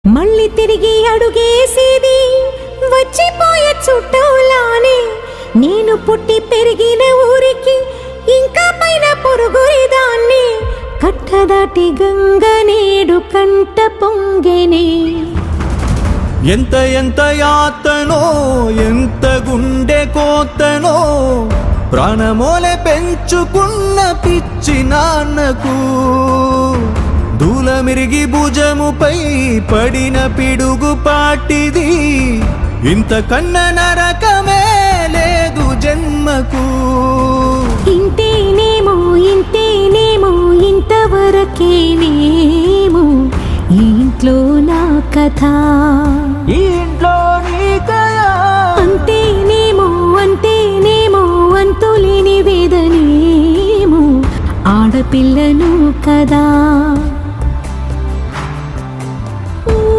మళ్ళీ తిరిగి అడుగేసేది వచ్చిపోయే చుట్టూలానే. నేను పుట్టి పెరిగిన ఊరికి ఇంకా పైన పొరుగురిదాన్ని. కట్టదాటి గంగ నేడు కంట పొంగెనే. ఎంత ఎంత యాతనో ఎంత గుండె కోతనో ప్రాణమోలే పెంచుకున్న పిచ్చి నాన్నకు. దూలమిరిగి భుజముపై పడిన పిడుగు పాటిది. ఇంతకన్న నరకమే లేదు జన్మకు. ఇంతేనేమో ఇంతేనేమో ఇంతవరకేనేమో ఈ ఇంట్లో నా కథ. ఈ ఇంట్లో నీ కథ. అంతేనేమో అంతేనేమో అంతులేని వేదనేమో ఆడపిల్లను కదా.